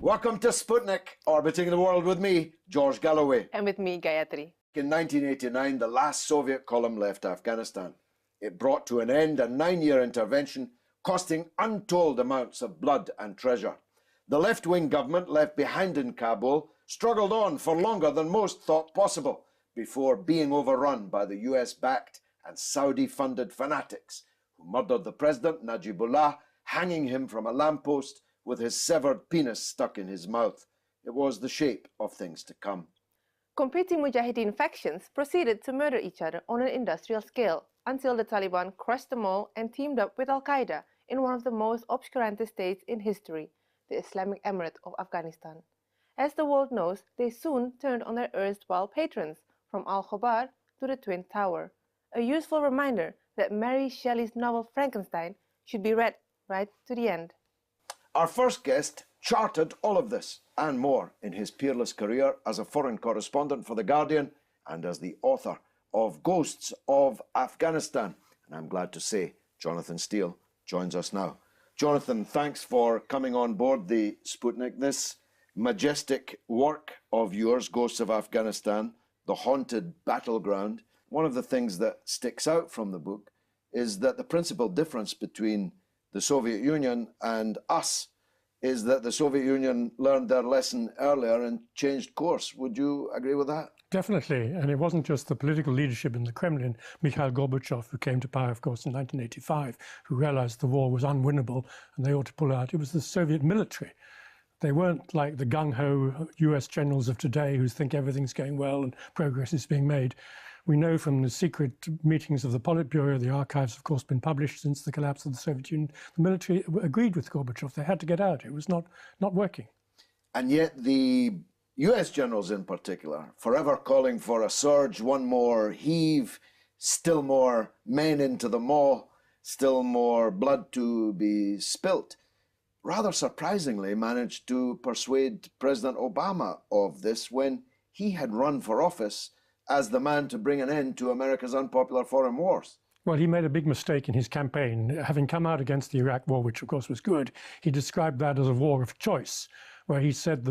Welcome to Sputnik, orbiting the world with me, George Galloway. And with me, Gayatri. In 1989, the last Soviet column left Afghanistan. It brought to an end a 9-year intervention, costing untold amounts of blood and treasure. The left-wing government left behind in Kabul struggled on for longer than most thought possible before being overrun by the US-backed and Saudi-funded fanatics who murdered the president, Najibullah, hanging him from a lamppost with his severed penis stuck in his mouth. It was the shape of things to come. Competing Mujahideen factions proceeded to murder each other on an industrial scale until the Taliban crushed them all and teamed up with Al-Qaeda in one of the most obscurantist states in history, the Islamic Emirate of Afghanistan. As the world knows, they soon turned on their erstwhile patrons, from Al-Khobar to the Twin Tower. A useful reminder that Mary Shelley's novel Frankenstein should be read right to the end. Our first guest charted all of this and more in his peerless career as a foreign correspondent for The Guardian and as the author of Ghosts of Afghanistan. And I'm glad to say Jonathan Steele joins us now. Jonathan, thanks for coming on board the Sputnik. This majestic work of yours, Ghosts of Afghanistan, the haunted battleground. One of the things that sticks out from the book is that the principal difference between the Soviet Union and us is that the Soviet Union learned their lesson earlier and changed course. Would you agree with that? Definitely. And it wasn't just the political leadership in the Kremlin, Mikhail Gorbachev, who came to power, of course, in 1985, who realized the war was unwinnable and they ought to pull out. It was the Soviet military. They weren't like the gung-ho US generals of today who think everything's going well and progress is being made. We know from the secret meetings of the Politburo, the archives have, of course, been published since the collapse of the Soviet Union, the military agreed with Gorbachev. They had to get out. It was not working. And yet the US generals in particular, forever calling for a surge, one more heave, still more men into the maw, still more blood to be spilt, rather surprisingly managed to persuade President Obama of this when he had run for office as the man to bring an end to America's unpopular foreign wars. Well, he made a big mistake in his campaign. Having come out against the Iraq war, which of course was good, he described that as a war of choice, whereas he said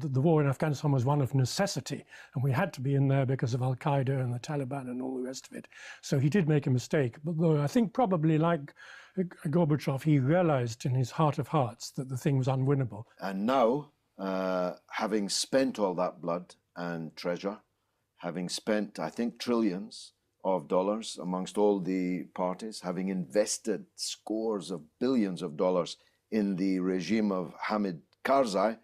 that the war in Afghanistan was one of necessity, and we had to be in there because of Al-Qaeda and the Taliban and all the rest of it. So he did make a mistake. But though I think probably like Gorbachev, he realized in his heart of hearts that the thing was unwinnable. And now, having spent all that blood and treasure, having spent, I think, trillions of dollars amongst all the parties, having invested scores of billions of dollars in the regime of Hamid Karzai,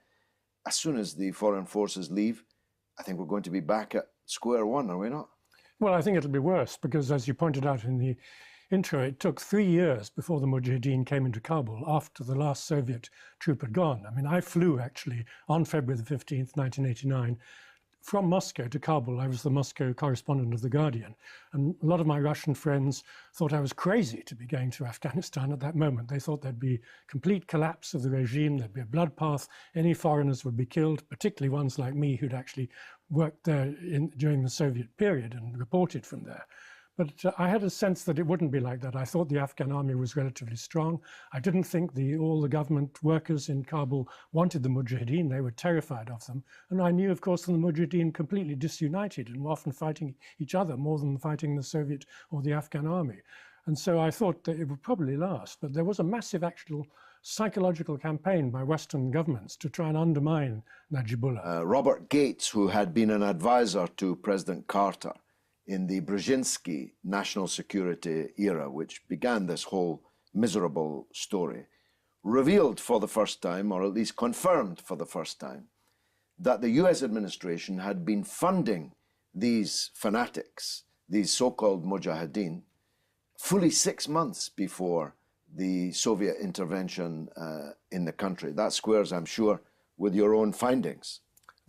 as soon as the foreign forces leave, I think we're going to be back at square one, are we not? Well, I think it'll be worse because, as you pointed out in the intro, it took 3 years before the Mujahideen came into Kabul after the last Soviet troop had gone. I mean, I flew actually on February the 15th, 1989, from Moscow to Kabul. I was the Moscow correspondent of The Guardian. And a lot of my Russian friends thought I was crazy to be going to Afghanistan at that moment. They thought there'd be complete collapse of the regime, there'd be a bloodbath, any foreigners would be killed, particularly ones like me who'd actually worked there during the Soviet period and reported from there. But I had a sense that it wouldn't be like that. I thought the Afghan army was relatively strong. I didn't think all the government workers in Kabul wanted the Mujahideen. They were terrified of them. And I knew, of course, that the Mujahideen completely disunited and were often fighting each other more than fighting the Soviet or the Afghan army. And so I thought that it would probably last. But there was a massive actual psychological campaign by Western governments to try and undermine Najibullah. Robert Gates, who had been an advisor to President Carter in the Brzezinski national security era, which began this whole miserable story, revealed for the first time, or at least confirmed for the first time, that the US administration had been funding these fanatics, these so-called Mujahideen, fully 6 months before the Soviet intervention in the country. That squares, I'm sure, with your own findings.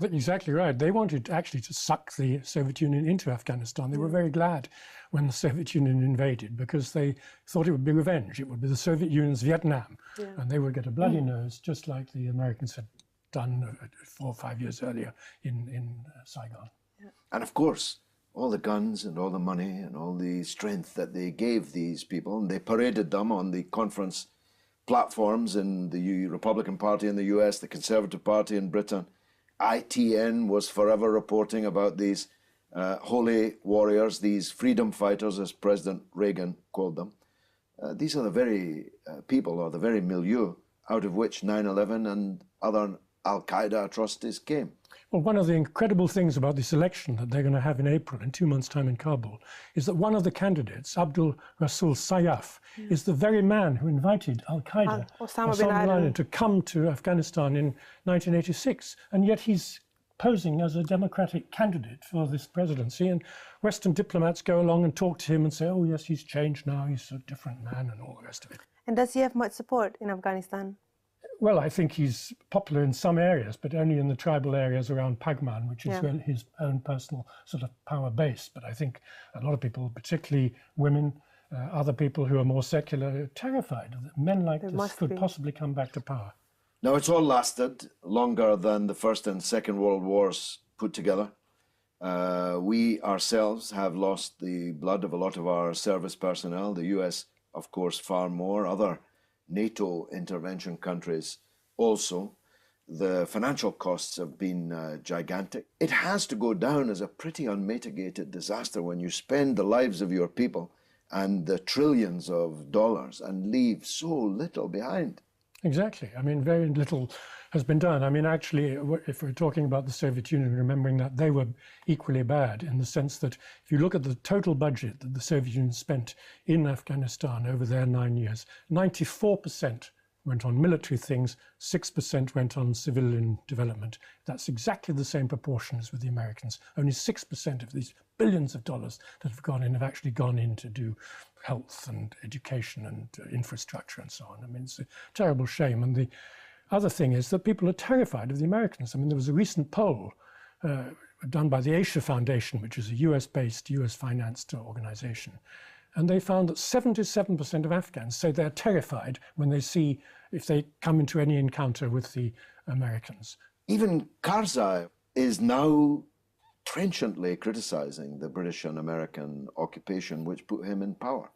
Exactly right. They wanted actually to suck the Soviet Union into Afghanistan. They were very glad when the Soviet Union invaded because they thought it would be revenge. It would be the Soviet Union's Vietnam, and they would get a bloody nose, just like the Americans had done 4 or 5 years earlier in Saigon. Yeah. And of course, all the guns and all the money and all the strength that they gave these people, and they paraded them on the conference platforms in the Republican Party in the US, the Conservative Party in Britain. ITN was forever reporting about these holy warriors, these freedom fighters, as President Reagan called them. These are the very people, or the very milieu, out of which 9/11 and other Al-Qaeda atrocities came. Well, one of the incredible things about this election that they're going to have in April, in 2 months' time in Kabul, is that one of the candidates, Abdul Rasul Sayyaf, is the very man who invited Al-Qaeda, Osama bin Laden, to come to Afghanistan in 1986. And yet he's posing as a Democratic candidate for this presidency. And Western diplomats go along and talk to him and say, oh, yes, he's changed now, he's a different man, and all the rest of it. And does he have much support in Afghanistan? Well, I think he's popular in some areas, but only in the tribal areas around Pagman, which is his own personal sort of power base. But I think a lot of people, particularly women, other people who are more secular, are terrified that men like this could possibly come back to power. Now, it's all lasted longer than the First and Second World Wars put together. We ourselves have lost the blood of a lot of our service personnel. The US, of course, far more. Other NATO intervention countries also. The financial costs have been gigantic. It has to go down as a pretty unmitigated disaster when you spend the lives of your people and the trillions of dollars and leave so little behind. Exactly. I mean, very little has been done. I mean, actually, if we're talking about the Soviet Union, remembering that they were equally bad in the sense that if you look at the total budget that the Soviet Union spent in Afghanistan over their 9 years, 94% went on military things, 6% went on civilian development. That's exactly the same proportion as with the Americans. Only 6% of these billions of dollars that have gone in have actually gone in to do health and education and infrastructure and so on. I mean, it's a terrible shame. And the other thing is that people are terrified of the Americans. I mean, there was a recent poll done by the Asia Foundation, which is a US-based, US-financed organization. And they found that 77% of Afghans say they're terrified when they see, if they come into any encounter with the Americans. Even Karzai is now trenchantly criticizing the British and American occupation, which put him in power.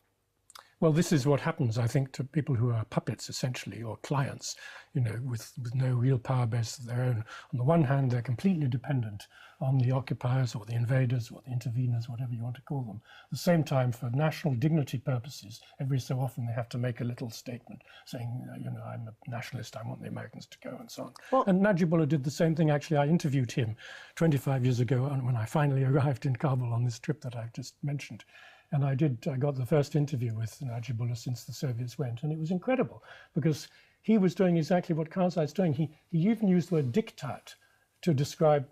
Well, this is what happens, I think, to people who are puppets, essentially, or clients, you know, with no real power base of their own. On the one hand, they're completely dependent on the occupiers or the invaders or the interveners, whatever you want to call them. At the same time, for national dignity purposes, every so often they have to make a little statement saying, you know, I'm a nationalist, I want the Americans to go, and so on. Well, and Najibullah did the same thing. Actually, I interviewed him 25 years ago when I finally arrived in Kabul on this trip that I've just mentioned. And I got the first interview with Najibullah since the Soviets went, and it was incredible because he was doing exactly what Karzai's doing. He even used the word diktat to describe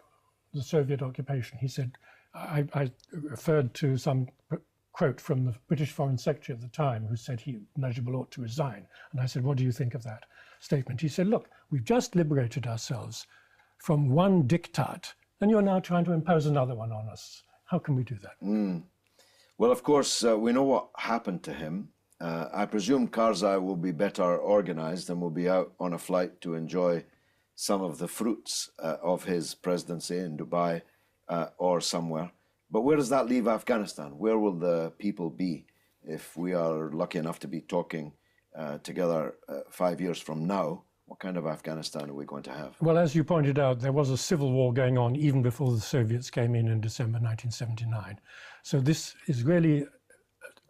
the Soviet occupation. He said, I referred to some quote from the British Foreign Secretary at the time who said Najibullah ought to resign. And I said, what do you think of that statement? He said, look, we've just liberated ourselves from one diktat, and you're now trying to impose another one on us. How can we do that? Well, of course, we know what happened to him. I presume Karzai will be better organized and will be out on a flight to enjoy some of the fruits of his presidency in Dubai or somewhere. But where does that leave Afghanistan? Where will the people be if we are lucky enough to be talking together 5 years from now? What kind of Afghanistan are we going to have? Well, as you pointed out, there was a civil war going on even before the Soviets came in December 1979. So this is really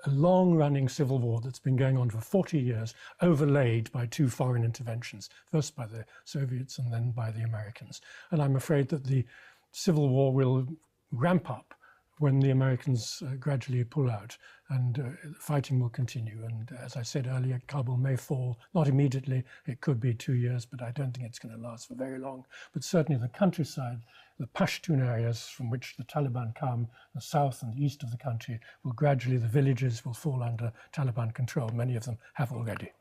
a long-running civil war that's been going on for 40 years, overlaid by two foreign interventions, first by the Soviets and then by the Americans. And I'm afraid that the civil war will ramp up when the Americans gradually pull out. and fighting will continue. And as I said earlier, Kabul may fall, not immediately, it could be 2 years, but I don't think it's going to last for very long. But certainly the countryside, the Pashtun areas from which the Taliban come, the south and the east of the country, will gradually, the villages will fall under Taliban control. Many of them have already.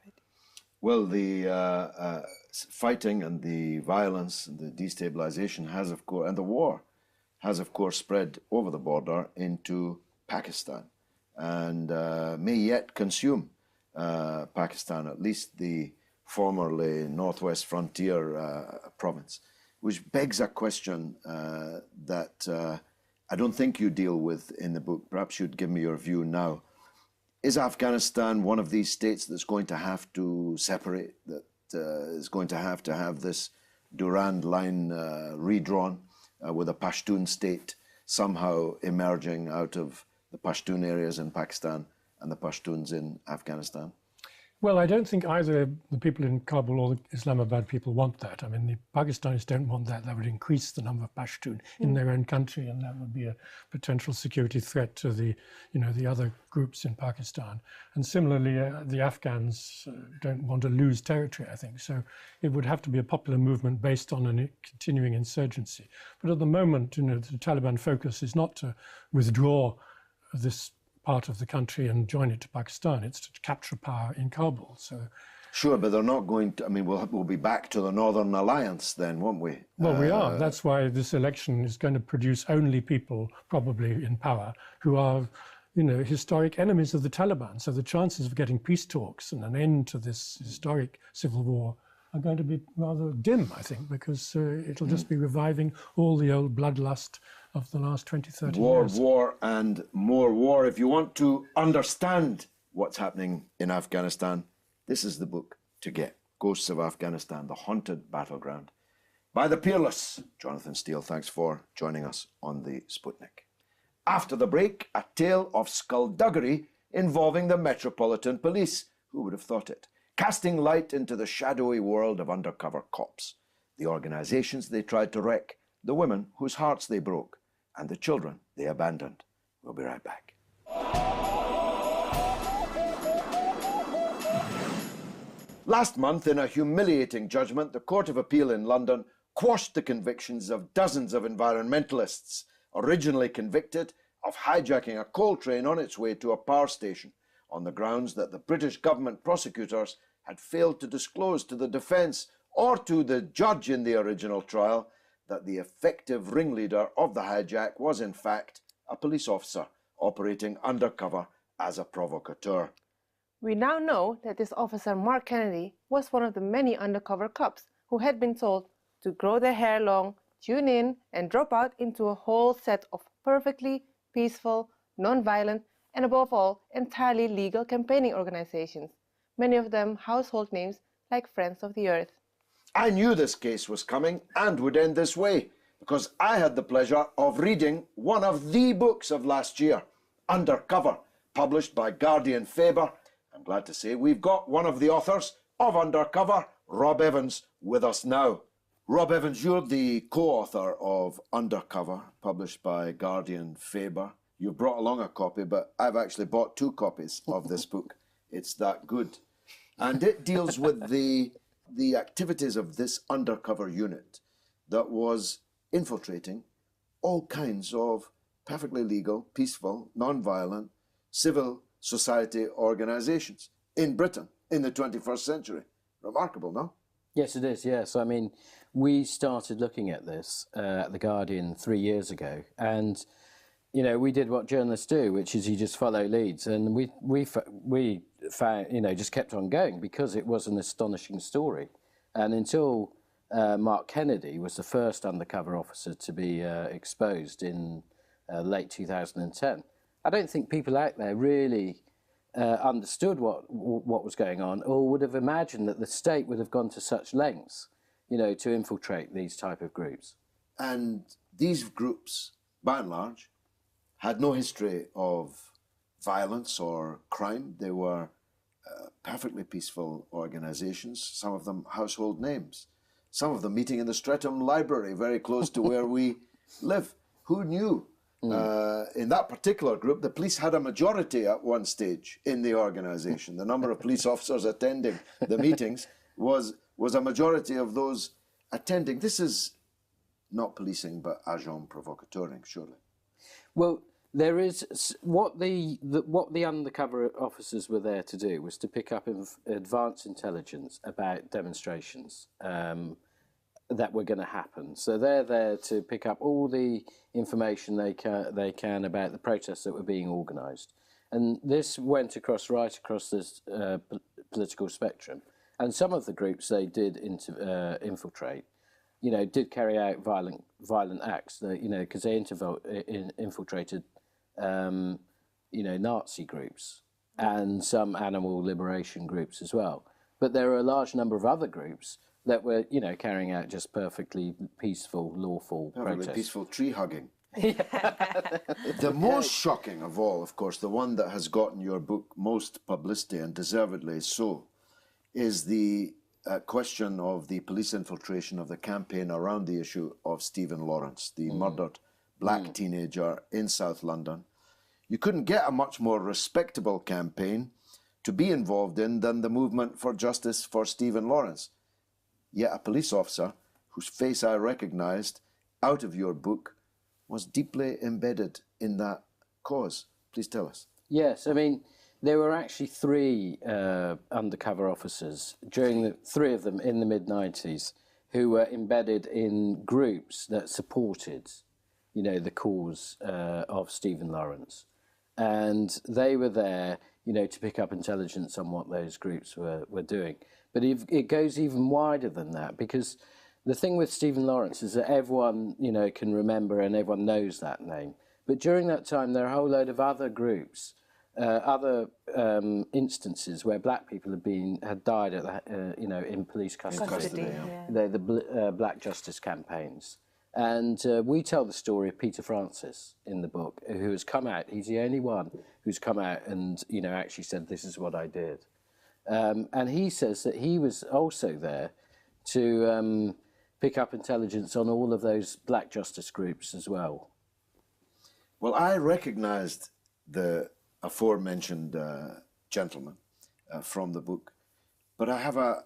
Well, the fighting and the violence and the destabilization has, of course, and the war has, of course, spread over the border into Pakistan and may yet consume Pakistan, at least the formerly northwest frontier province, which begs a question that I don't think you deal with in the book. Perhaps you'd give me your view now. Is Afghanistan one of these states that's going to have to separate, that is going to have this Durand line redrawn with a Pashtun state somehow emerging out of the Pashtun areas in Pakistan and the Pashtuns in Afghanistan? Well, I don't think either the people in Kabul or the Islamabad people want that. I mean, the Pakistanis don't want that. That would increase the number of Pashtun in their own country, and that would be a potential security threat to the, the other groups in Pakistan. And similarly, the Afghans don't want to lose territory, I think. So it would have to be a popular movement based on a continuing insurgency. But at the moment, the Taliban focus is not to withdraw this part of the country and join it to Pakistan. It's to capture power in Kabul. So, sure, but they're not going to. I mean, we'll be back to the Northern Alliance then, won't we? Well, we are. That's why this election is going to produce only people, probably in power, who are, historic enemies of the Taliban. So the chances of getting peace talks and an end to this historic civil war are going to be rather dim, I think, because it'll just be reviving all the old bloodlust of the last 20, 30 years. War, and more war. If you want to understand what's happening in Afghanistan, this is the book to get. Ghosts of Afghanistan, The Haunted Battleground, by the peerless Jonathan Steele. Thanks for joining us on the Sputnik. After the break, a tale of skullduggery involving the Metropolitan Police. Who would have thought it? Casting light into the shadowy world of undercover cops, the organizations they tried to wreck, the women whose hearts they broke, and the children they abandoned. We'll be right back. Last month, in a humiliating judgment, the Court of Appeal in London quashed the convictions of dozens of environmentalists, originally convicted of hijacking a coal train on its way to a power station, on the grounds that the British government prosecutors had failed to disclose to the defence or to the judge in the original trial that the effective ringleader of the hijack was in fact a police officer operating undercover as a provocateur. We now know that this officer, Mark Kennedy, was one of the many undercover cops who had been told to grow their hair long, tune in, and drop out into a whole set of perfectly peaceful, non-violent, and above all, entirely legal campaigning organizations, many of them household names like Friends of the Earth. I knew this case was coming and would end this way, because I had the pleasure of reading one of the books of last year, Undercover, published by Guardian Faber. I'm glad to say we've got one of the authors of Undercover, Rob Evans, with us now. Rob Evans, you're the co-author of Undercover, published by Guardian Faber. You brought along a copy, but I've actually bought 2 copies of this book. It's that good. And it deals with the activities of this undercover unit that was infiltrating all kinds of perfectly legal, peaceful, non-violent, civil society organizations in Britain in the 21st century. Remarkable, no? Yes, it is, yes. I mean, we started looking at this at The Guardian 3 years ago, and, we did what journalists do, which is you just follow leads, and we found, just kept on going because it was an astonishing story. And until Mark Kennedy was the first undercover officer to be exposed in late 2010, I don't think people out there really understood what was going on, or would have imagined that the state would have gone to such lengths, to infiltrate these type of groups. And these groups, by and large, had no history of violence or crime. They were perfectly peaceful organizations, some of them household names, some of them meeting in the Streatham Library, very close to where we live. Who knew In that particular group, the police had a majority at one stage in the organisation. The number of police officers attending the meetings was a majority of those attending. This is not policing, but agent provocateuring, surely. Well, there is what the undercover officers were there to do was to pick up advanced intelligence about demonstrations that were going to happen. So they're there to pick up all the information they can about the protests that were being organised, and this went right across this political spectrum. And some of the groups they did infiltrate, did carry out violent acts. Because they infiltrated, Nazi groups and some animal liberation groups as well. But there are a large number of other groups that were, carrying out just perfectly peaceful, lawful protests. Peaceful tree hugging. The most shocking of all, of course, the one that has gotten your book most publicity, and deservedly so, is the question of the police infiltration of the campaign around the issue of Stephen Lawrence, the murdered black teenager in South London. You couldn't get a much more respectable campaign to be involved in than the movement for justice for Stephen Lawrence. Yet a police officer, whose face I recognised out of your book, was deeply embedded in that cause. Please tell us. Yes, I mean, there were actually three undercover officers, three of them in the mid-90s, who were embedded in groups that supported, the cause of Stephen Lawrence. And they were there, to pick up intelligence on what those groups were doing. But it goes even wider than that, because the thing with Stephen Lawrence is that everyone, can remember and everyone knows that name. But during that time, there are a whole load of other groups, other instances where black people had died at in police custody. The Black Justice campaigns. And we tell the story of Peter Francis in the book, who has come out. He's the only one who's come out and actually said, "This is what I did." And he says that he was also there to pick up intelligence on all of those black justice groups as well. Well, I recognised the aforementioned gentleman from the book, but I have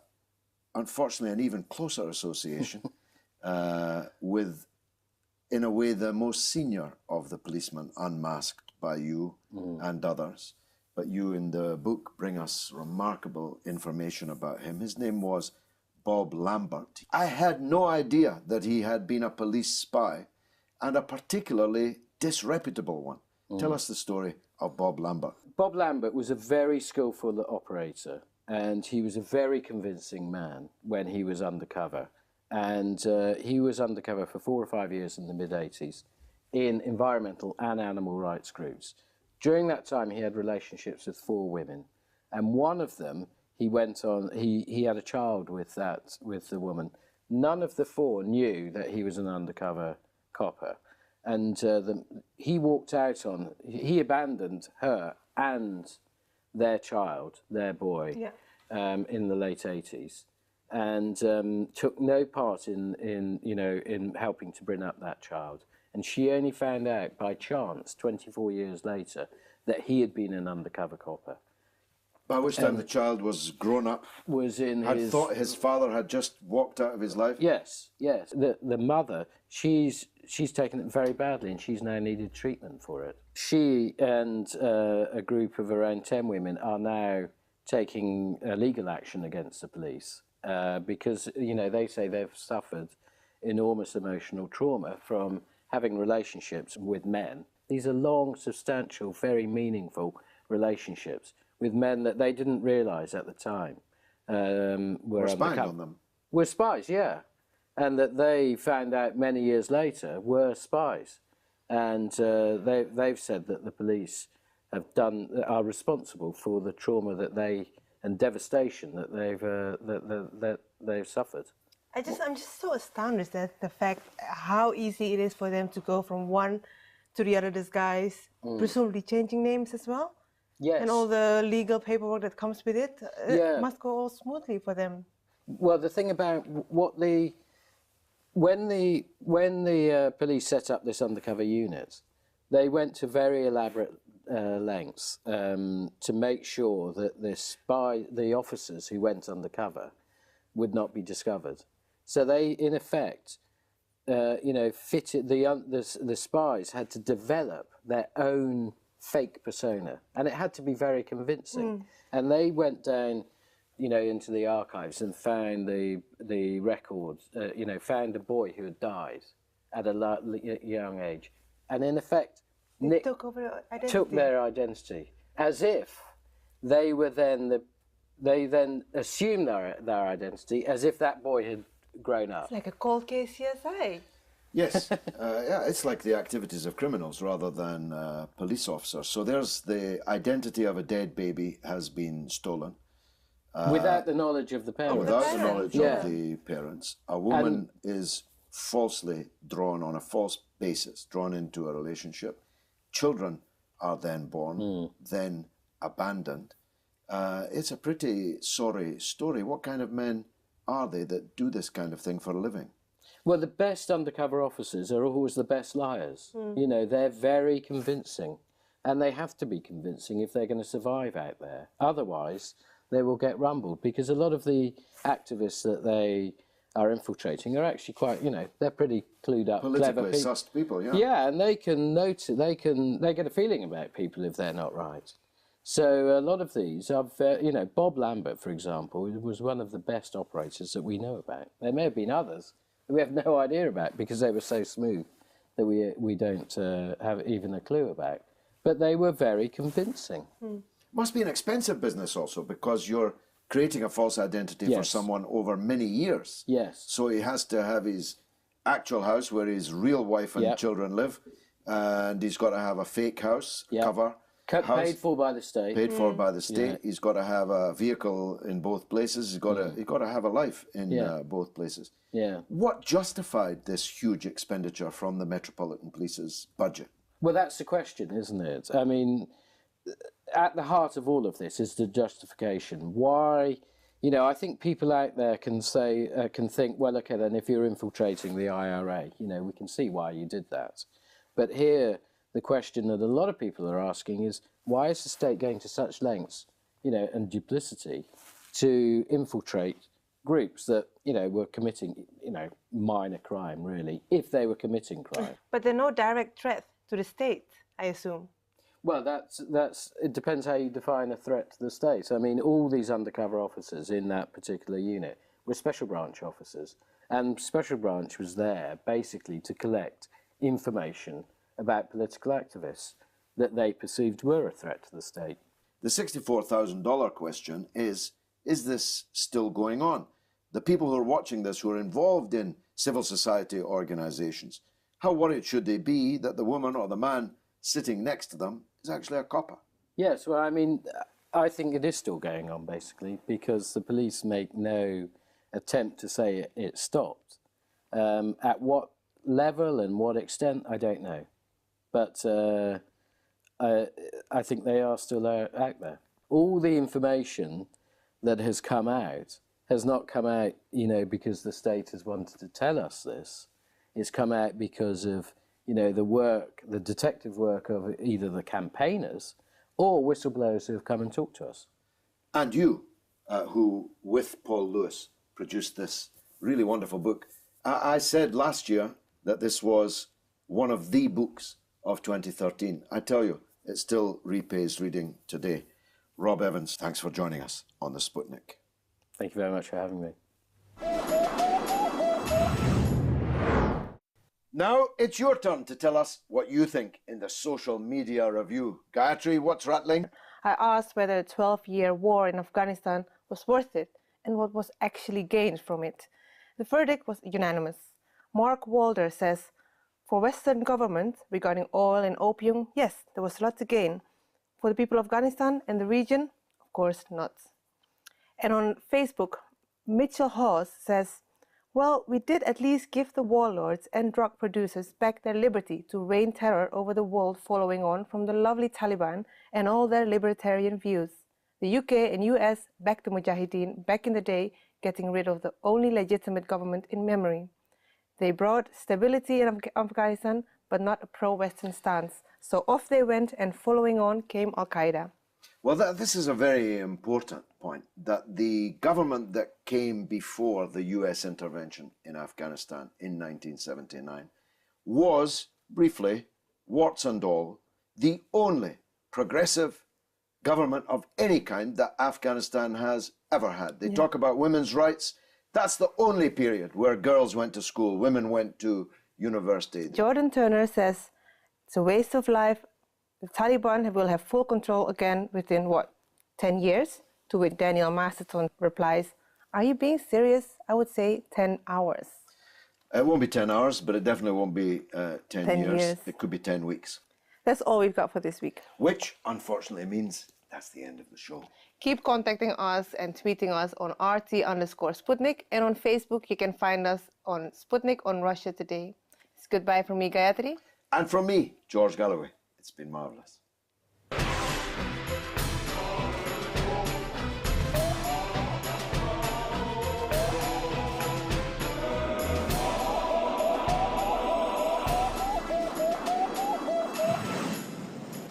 unfortunately, an even closer association with, in a way, the most senior of the policemen unmasked by you and others. But you in the book bring us remarkable information about him. His name was Bob Lambert. I had no idea that he had been a police spy, and a particularly disreputable one. Tell us the story of Bob Lambert. Bob Lambert was a very skillful operator, and he was a very convincing man when he was undercover. And he was undercover for 4 or 5 years in the mid-80s in environmental and animal rights groups. During that time, he had relationships with 4 women, and one of them, he had a child with the woman. None of the 4 knew that he was an undercover copper, and he abandoned her and their child, their boy, in the late 80s, and took no part in helping to bring up that child. And she only found out by chance, 24 years later, that he had been an undercover copper. By which time the child was grown up, thought his father had just walked out of his life? Yes, yes. The mother, she's taken it very badly, and she's now needed treatment for it. She and a group of around 10 women are now taking legal action against the police because, they say they've suffered enormous emotional trauma from having relationships with men. These are long, substantial, very meaningful relationships with men that they didn't realise at the time were spying on them. Were spies, yeah. And that they found out many years later were spies. And they've said that the police are responsible for the trauma and devastation that they've suffered. I'm just so astonished at the fact how easy it is for them to go from one to the other disguise, presumably changing names as well. Yes. And all the legal paperwork that comes with it. It must go all smoothly for them. Well, the thing about when the police set up this undercover unit, they went to very elaborate lengths to make sure that the officers who went undercover would not be discovered. So they, in effect, fitted the spies had to develop their own fake persona, and it had to be very convincing. And they went down, into the archives and found the records. Found a boy who had died at a young age, and in effect, took their identity, as if they were then they then assumed their identity as if that boy had grown up. It's like a cold case CSI. Yes, it's like the activities of criminals rather than police officers. So there's the identity of a dead baby has been stolen. Without the knowledge of the parents. Without the knowledge of the parents. A woman is falsely drawn on a false basis, drawn into a relationship. Children are then born, then abandoned. It's a pretty sorry story. What kind of men are they that do this kind of thing for a living? Well, the best undercover officers are always the best liars. They're very convincing, and they have to be convincing if they're going to survive out there. Otherwise, they will get rumbled, because a lot of the activists that they are infiltrating are actually quite, they're pretty clued up, politically sussed people, yeah. Yeah, and they can notice, they get a feeling about people if they're not right. So a lot of these are, Bob Lambert, for example, was one of the best operators that we know about. There may have been others that we have no idea about because they were so smooth that we don't have even a clue about. But they were very convincing. Must be an expensive business also, because you're creating a false identity for someone over many years. Yes. So he has to have his actual house where his real wife and children live, and he's got to have a fake house cover. Paid for by the state. Paid for by the state. He's got to have a vehicle in both places. He's got to have a life in both places. Yeah. What justified this huge expenditure from the Metropolitan Police's budget? Well, that's the question, isn't it? I mean, at the heart of all of this is the justification. Why? I think people out there can think, well, okay, then if you're infiltrating the IRA, we can see why you did that. But here, the question that a lot of people are asking is, why is the state going to such lengths, and duplicity to infiltrate groups that, were committing, minor crime, really, if they were committing crime? But they're no direct threat to the state, I assume. Well, it depends how you define a threat to the state. I mean, all these undercover officers in that particular unit were special branch officers, and special branch was there basically to collect information about political activists that they perceived were a threat to the state. The $64,000 question is this still going on? The people who are watching this, who are involved in civil society organizations, how worried should they be that the woman or the man sitting next to them is actually a copper? Yes, well, I mean, I think it is still going on, basically, because the police make no attempt to say it stopped. At what level and what extent, I don't know. But I think they are still out there. All the information that has come out has not come out, because the state has wanted to tell us this. It's come out because of, the detective work of either the campaigners or whistleblowers who have come and talked to us. And you, who, with Paul Lewis, produced this really wonderful book. I said last year that this was one of the books of 2013. I tell you, it still repays reading today. Rob Evans, thanks for joining us on the Sputnik. Thank you very much for having me. Now it's your turn to tell us what you think in the social media review. Gayatri, what's rattling? I asked whether the 12-year war in Afghanistan was worth it and what was actually gained from it. The verdict was unanimous. Mark Walder says, for Western governments regarding oil and opium, yes, there was a lot to gain. For the people of Afghanistan and the region, of course not. And on Facebook, Mitchell Hawes says, well, we did at least give the warlords and drug producers back their liberty to reign terror over the world following on from the lovely Taliban and all their libertarian views. The UK and US backed the Mujahideen back in the day, getting rid of the only legitimate government in memory. They brought stability in Afghanistan, but not a pro-Western stance, So off they went, and following on came Al-Qaeda. Well, this is a very important point, that the government that came before the US intervention in Afghanistan in 1979 was, briefly, warts and all, the only progressive government of any kind that Afghanistan has ever had. They talk about women's rights. That's the only period where girls went to school, women went to university. Jordan Turner says it's a waste of life. The Taliban will have full control again within, 10 years? To which Daniel Masterton replies, are you being serious? I would say 10 hours. It won't be 10 hours, but it definitely won't be 10 years. It could be 10 weeks. That's all we've got for this week. Which, unfortunately, means that's the end of the show. Keep contacting us and tweeting us on RT_Sputnik, and on Facebook you can find us on Sputnik on Russia Today. It's goodbye from me, Gayatri. And from me, George Galloway. It's been marvellous.